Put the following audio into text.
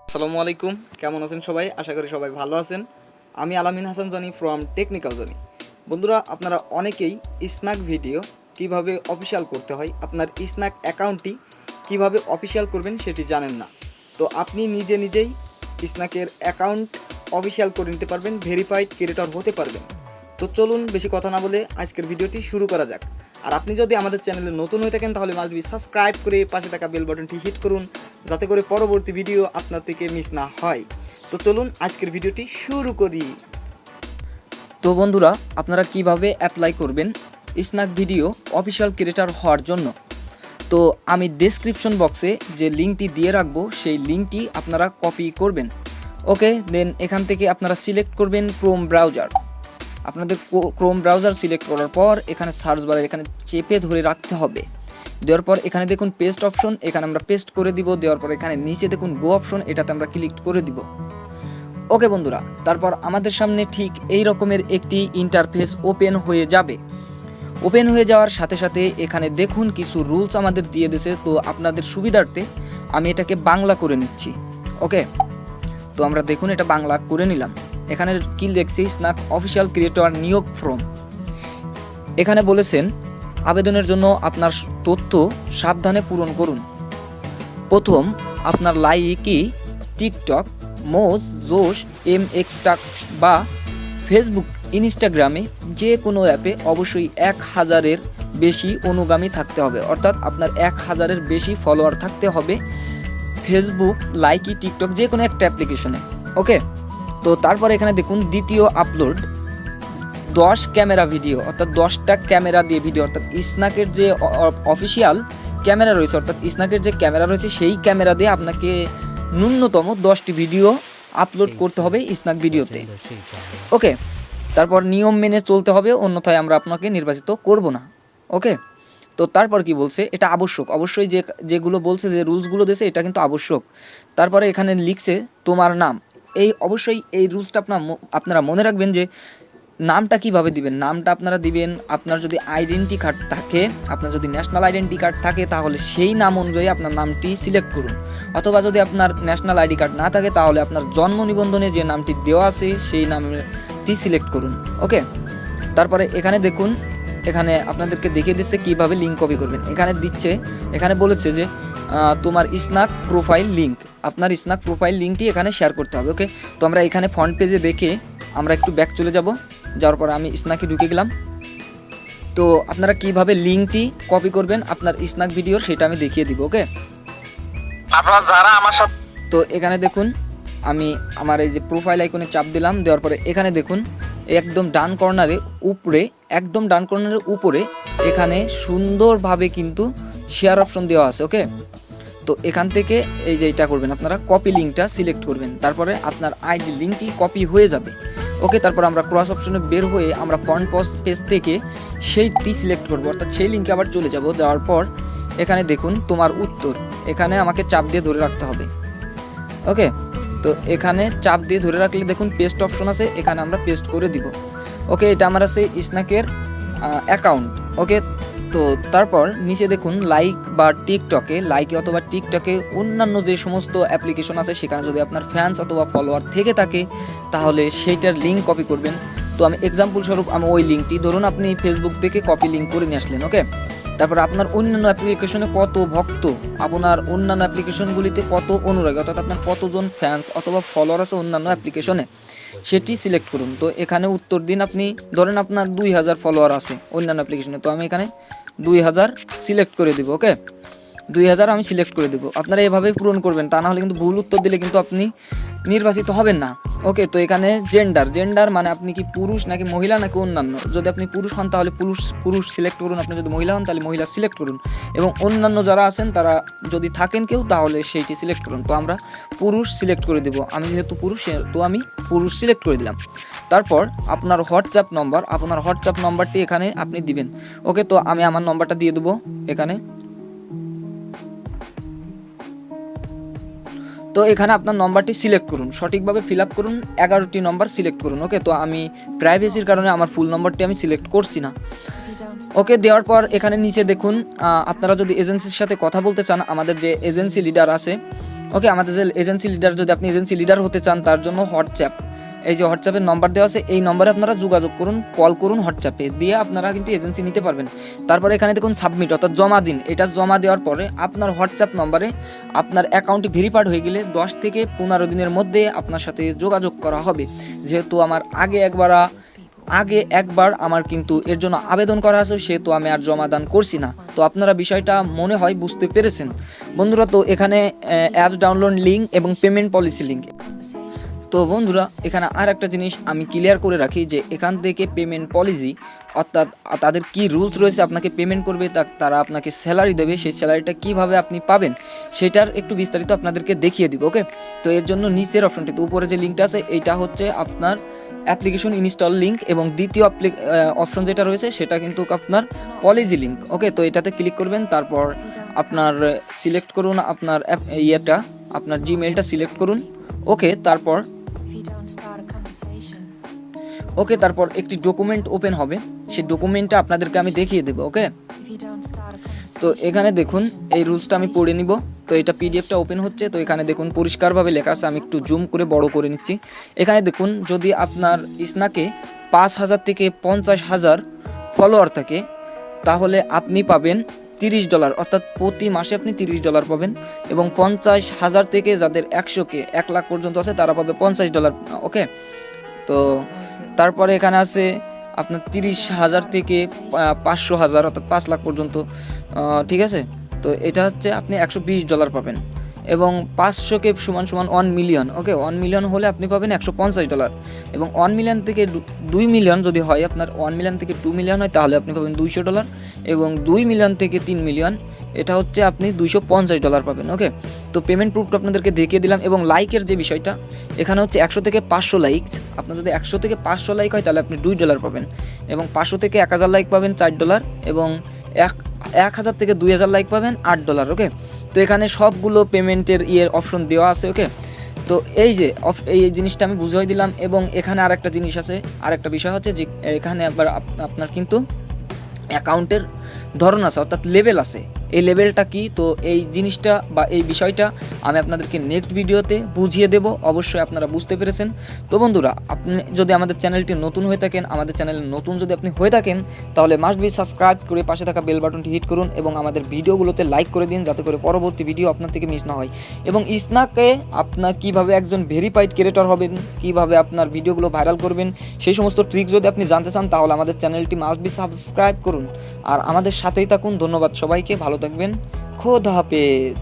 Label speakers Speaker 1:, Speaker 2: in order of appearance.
Speaker 1: আসসালামু আলাইকুম, কেমন আছেন সবাই? আশা করি সবাই ভালো আছেন। আমি আলামিন Hasan Johnny from technical Johnny. বন্ধুরা, আপনারা অনেকেই স্ন্যাক ভিডিও কিভাবে অফিসিয়াল করতে হয়, আপনার স্ন্যাক অ্যাকাউন্টটি কিভাবে অফিসিয়াল করবেন সেটি জানেন না। তো আপনি নিজেই স্ন্যাকের অ্যাকাউন্ট অফিসিয়াল করে নিতে পারবেন, ভেরিফাইড ক্রিয়েটর হতে পারবেন। তো চলুন বেশি কথা না বলে আজকের ভিডিওটি শুরু করা যাক। আর আপনি যদি আমাদের চ্যানেলে নতুন হয়ে থাকেন তাহলে মাস্ট বি সাবস্ক্রাইব করে পাশে থাকা বেল বাটনটি হিট করুন, যাতে করে পরবর্তী ভিডিও আপনার থেকে মিস না হয়। তো চলুন আজকের ভিডিওটি শুরু করি। তো বন্ধুরা, আপনারা কিভাবে অ্যাপ্লাই করবেন স্ন্যাক ভিডিও অফিসিয়াল ক্রিয়েটর হওয়ার জন্য, তো আমি ডেসক্রিপশন বক্সে যে লিঙ্কটি দিয়ে রাখবো সেই লিঙ্কটি আপনারা কপি করবেন। ওকে, দেন এখান থেকে আপনারা সিলেক্ট করবেন ক্রোম ব্রাউজার। আপনাদের ক্রোম ব্রাউজার সিলেক্ট করার পর এখানে সার্চ বারে এখানে চেপে ধরে রাখতে হবে। দেওয়ার পর এখানে দেখুন পেস্ট অপশন, এখানে আমরা পেস্ট করে দিব। দেওয়ার পর এখানে নিচে দেখুন গো অপশন, এটাতে আমরা ক্লিক করে দিব। ওকে বন্ধুরা, তারপর আমাদের সামনে ঠিক এই রকমের একটি ইন্টারফেস ওপেন হয়ে যাবে। ওপেন হয়ে যাওয়ার সাথে সাথে এখানে দেখুন কিছু রুলস আমাদের দিয়ে দিয়েছে। তো আপনাদের সুবিধার্থে আমি এটাকে বাংলা করে নিচ্ছি। ওকে, তো আমরা দেখুন এটা বাংলা করে নিলাম। এখানে কি দেখছি, স্ন্যাক অফিসিয়াল ক্রিয়েটর নিয়োগ ফর্ম। এখানে বলেছেন আবেদনের জন্য আপনার তথ্য সাবধানে পূরণ করুন। প্রথম, আপনার লাইকি টিকটক, মোজ, জোশ, এমএক্সটাক বা ফেসবুক, ইনস্টাগ্রামে যে কোনো অ্যাপে অবশ্যই 1000-এর বেশি অনুগামী থাকতে হবে, অর্থাৎ আপনার 1000-এর বেশি ফলোয়ার থাকতে হবে ফেসবুক, লাইকি, টিকটক যে কোনো একটা অ্যাপ্লিকেশনে। ওকে, তো তারপরে এখানে দেখুন দ্বিতীয় আপলোড 10 ক্যামেরা ভিডিও, অর্থাৎ 10টা ক্যামেরা দিয়ে ভিডিও, অর্থাৎ স্ন্যাকের যে অফিসিয়াল ক্যামেরা রয়েছে, অর্থাৎ স্ন্যাকের যে ক্যামেরা রয়েছে সেই ক্যামেরা দিয়ে আপনাকে ন্যূনতম 10টি ভিডিও আপলোড করতে হবে স্ন্যাক ভিডিওতে। ওকে, তারপর নিয়ম মেনে চলতে হবে, অন্যথায় আমরা আপনাকে নির্বাচিত করব না। ওকে, তো তারপর কি বলছে, এটা আবশ্যক, অবশ্যই যেগুলো বলছে, যে রুলসগুলো দিয়েছে এটা কিন্তু আবশ্যক। তারপরে এখানে লিখছে তোমার নাম। অবশ্যই এই রুলসটা আপনারা মনে রাখবেন যে নামটা কিভাবে দিবেন। নামটা আপনারা দিবেন, আপনার যদি আইডেন্টি কার্ড থাকে, আপনার যদি ন্যাশনাল আইডেন্টি কার্ড থাকে তাহলে সেই নাম অনুযায়ী আপনার নামটি সিলেক্ট করুন। অথবা যদি আপনার ন্যাশনাল আইডি কার্ড না থাকে তাহলে আপনার জন্ম নিবন্ধনে যে নামটি দেওয়া আছে সেই নামটি সিলেক্ট করুন। ওকে, তারপরে এখানে দেখুন, এখানে আপনাদেরকে দেখিয়ে দিচ্ছে কীভাবে লিঙ্ক কপি করবেন। এখানে বলেছে যে তোমার স্ন্যাক প্রোফাইল লিঙ্ক, আপনার স্ন্যাক প্রোফাইল লিঙ্কটি এখানে শেয়ার করতে হবে। ওকে, তো আমরা এখানে ফ্রন্ট পেজে রেখে আমরা একটু ব্যাক চলে যাব। যাওয়ার পর আমি স্ন্যাকে ঢুকে গেলাম। তো আপনারা কিভাবে লিঙ্কটি কপি করবেন আপনার স্ন্যাক ভিডিওর সেটা আমি দেখিয়ে দিব। ওকে, আপনারা যারা আমার সাথে, তো এখানে দেখুন আমি আমার এই যে প্রোফাইল আইকনে চাপ দিলাম। দেওয়ার পরে এখানে দেখুন একদম ডান কর্নারের উপরে এখানে সুন্দরভাবে কিন্তু শেয়ার অপশন দেওয়া আছে। ওকে, তো এখান থেকে এই যে এটা করবেন, আপনারা কপি লিঙ্কটা সিলেক্ট করবেন, তারপরে আপনার আইডি লিঙ্কটি কপি হয়ে যাবে। ওকে, তারপর আমরা ক্রস অপশনে বের হয়ে আমরা ফ্রন্ট পেজ থেকে সেইটি সিলেক্ট করব, অর্থাৎ সেই লিঙ্কে আবার চলে যাব। দেওয়ার পর এখানে দেখুন তোমার উত্তর, এখানে আমাকে চাপ দিয়ে ধরে রাখতে হবে। ওকে, তো এখানে চাপ দিয়ে ধরে রাখলে দেখুন পেস্ট অপশন আছে, এখানে আমরা পেস্ট করে দিব। ওকে, এটা আমার আছে স্ন্যাকের অ্যাকাউন্ট। ওকে, তো তারপর নিচে দেখুন লাইকে অথবা টিকটকে অন্যান্য যে সমস্ত অ্যাপ্লিকেশন আছে সেখানে যদি আপনার ফ্যান্স অথবা ফলোয়ার থেকে থাকে তাহলে সেইটার লিঙ্ক কপি করবেন। তো আমি এক্সাম্পল স্বরূপ আমি ওই লিঙ্কটি, ধরুন আপনি ফেসবুক থেকে কপি লিঙ্ক করে নিয়ে আসলেন। ওকে, তারপর আপনার অন্যান্য অ্যাপ্লিকেশনে কত ভক্ত, আপনার অন্যান্য অ্যাপ্লিকেশনগুলিতে কত অনুরাগী, অর্থাৎ আপনার কতজন ফ্যান্স অথবা ফলোয়ার আছে অন্যান্য অ্যাপ্লিকেশনে, সেটি সিলেক্ট করুন। তো এখানে উত্তর দিন, আপনি ধরেন আপনার 2000 ফলোয়ার আছে অন্যান্য অ্যাপ্লিকেশনে, তো আমি এখানে 2000 সিলেক্ট করে দিব। ওকে, 2000 আমি সিলেক্ট করে দেবো। আপনারা এভাবেই পূরণ করবেন, তা না হলে কিন্তু ভুল উত্তর দিলে কিন্তু আপনি নির্বাচিত হবেন না। ওকে, তো এখানে জেন্ডার মানে আপনি কি পুরুষ নাকি মহিলা নাকি অন্যান্য। যদি আপনি পুরুষ হন তাহলে পুরুষ সিলেক্ট করুন, আপনি যদি মহিলা হন তাহলে মহিলা সিলেক্ট করুন, এবং অন্যান্য যারা আছেন তারা যদি থাকেন কেউ তাহলে সেইটি সিলেক্ট করুন। তো আমরা পুরুষ সিলেক্ট করে দেবো, আমি যেহেতু পুরুষ তো আমি পুরুষ সিলেক্ট করে দিলাম। তারপর আপনার হোয়াটসঅ্যাপ নম্বরটি এখানে আপনি দিবেন। ওকে, তো আমি আমার নম্বরটা দিয়ে দেবো এখানে। তো এখানে আপনার নম্বরটি সিলেক্ট করুন, সঠিকভাবে ফিল আপ করুন, 11টি নম্বর সিলেক্ট করুন। ওকে, তো আমি প্রাইভেসির কারণে আমার ফুল নম্বরটি আমি সিলেক্ট করছি না। ওকে, দেওয়ার পর এখানে নিচে দেখুন আপনারা যদি এজেন্সির সাথে কথা বলতে চান, আমাদের যে এজেন্সি লিডার আছে ওকে, আমাদের যে এজেন্সি লিডার, যদি আপনি এজেন্সি লিডার হতে চান তার জন্য হোয়াটসঅ্যাপ, এই যে হোয়াটসঅ্যাপের নম্বর দেওয়া আছে, এই নম্বরে আপনারা যোগাযোগ করুন, কল করুন হোয়াটসঅ্যাপে, দিয়ে আপনারা কিন্তু এজেন্সি নিতে পারবেন। তারপরে এখানে দেখুন সাবমিট অর্থাৎ জমা দিন। এটা জমা দেওয়ার পরে আপনার হোয়াটসঅ্যাপ নম্বরে আপনার অ্যাকাউন্টটি ভেরিফাইড হয়ে গেলে 10 থেকে 15 দিনের মধ্যে আপনার সাথে যোগাযোগ করা হবে। যেহেতু আমার আগে একবার আমার কিন্তু এর জন্য আবেদন করা আছে, সেহেতু আমি আর জমা দান করছি না। তো আপনারা বিষয়টা মনে হয় বুঝতে পেরেছেন বন্ধুরা। তো এখানে অ্যাপস ডাউনলোড লিঙ্ক এবং পেমেন্ট পলিসি লিঙ্ক। তো বন্ধুরা এখানে আর একটা জিনিস আমি ক্লিয়ার করে রাখি যে এখান থেকে পেমেন্ট পলিসি অর্থাৎ তাদের কি রুলস রয়েছে, আপনাকে পেমেন্ট করবে, তারা আপনাকে স্যালারি দেবে, সেই স্যালারিটা কিভাবে আপনি পাবেন সেটার একটু বিস্তারিত আপনাদেরকে দেখিয়ে দিব। ওকে, তো এর জন্য নিচের অপশনটি, তো উপরে যে লিঙ্কটা আছে এইটা হচ্ছে আপনার অ্যাপ্লিকেশন ইনস্টল লিঙ্ক, এবং দ্বিতীয় অপশন যেটা রয়েছে সেটা কিন্তু আপনার পলিসি লিঙ্ক। ওকে, তো এটাতে ক্লিক করবেন, তারপর আপনার সিলেক্ট করুন আপনার আপনার জিমেলটা সিলেক্ট করুন। ওকে, তারপর একটি ডকুমেন্ট ওপেন হবে, সেই ডকুমেন্টটা আপনাদেরকে আমি দেখিয়ে দেবো। ওকে, তো এখানে দেখুন এই রুলসটা আমি পড়ে নিব। তো এটা পিডিএফটা ওপেন হচ্ছে। তো এখানে দেখুন পরিষ্কারভাবে লেখা আছে, আমি একটু জুম করে বড় করে নিচ্ছি। এখানে দেখুন যদি আপনার স্ন্যাকে 5,000 থেকে 50,000 ফলোয়ার থাকে তাহলে আপনি পাবেন $30, অর্থাৎ প্রতি মাসে আপনি $30 পাবেন। এবং 50,000 থেকে যাদের 1 লাখ পর্যন্ত আছে তারা পাবে $50। ওকে, তো তারপরে এখানে আছে আপনার 30,000 থেকে 500,000 অর্থাৎ 5 লাখ পর্যন্ত, ঠিক আছে। তো এটা হচ্ছে আপনি $120 পাবেন। এবং 500কে সমান 1 মিলিয়ন। ওকে, 1 মিলিয়ন হলে আপনি পাবেন $150। এবং 1 মিলিয়ন থেকে 2 মিলিয়ন যদি হয়, আপনার 1 মিলিয়ন থেকে 2 মিলিয়ন হয় তাহলে আপনি পাবেন $200। এবং 2 মিলিয়ন থেকে 3 মিলিয়ন এটা হচ্ছে আপনি $250 পাবেন। ওকে, তো পেমেন্ট প্রুফটা আপনাদেরকে দেখিয়ে দিলাম। এবং লাইকের যে বিষয়টা, এখানে হচ্ছে 100 থেকে 500 লাইক, আপনার যদি 100 থেকে 500 লাইক হয় তাহলে আপনি $2 পাবেন। এবং 500 থেকে 1000 লাইক পাবেন $4। এবং 1000 থেকে 2000 লাইক পাবেন $8। ওকে, তো এখানে সবগুলো পেমেন্টের অপশন দেওয়া আছে। ওকে, তো এই যে এই জিনিসটা আমি বুঝিয়ে দিলাম। এবং এখানে আরেকটা জিনিস আছে, আরেকটা বিষয় হচ্ছে যে এখানে আবার আপনার কিন্তু অ্যাকাউন্টের ধরন আছে অর্থাৎ লেভেল আছে। এই লেভেলটা কি, তো এই জিনিসটা বা এই বিষয়টা আমি আপনাদেরকে নেক্সট ভিডিওতে বুঝিয়ে দেব। অবশ্যই আপনারা বুঝতে পেরেছেন। তো বন্ধুরা, আপনি যদি আমাদের চ্যানেলটি নতুন হয়ে থাকেন, আমাদের চ্যানেলে নতুন যদি আপনি হয়ে থাকেন তাহলে মাস্ট বি সাবস্ক্রাইব করে পাশে থাকা বেল বাটনটি হিট করুন এবং আমাদের ভিডিওগুলোতে লাইক করে দিন, যাতে করে পরবর্তী ভিডিও আপনার থেকে মিস না হয়। এবং স্ন্যাকে আপনার কিভাবে একজন ভেরিফাইড ক্রিয়েটর হবেন, কিভাবে আপনার ভিডিওগুলো ভাইরাল করবেন, সেই সমস্ত ট্রিক্স যদি আপনি জানতে চান তাহলে আমাদের চ্যানেলটি মাস্ট বি সাবস্ক্রাইব করুন আর আমাদের সাথেই থাকুন। ধন্যবাদ সবাইকে, ভালো থাকবেন, খোদা হাফেজ।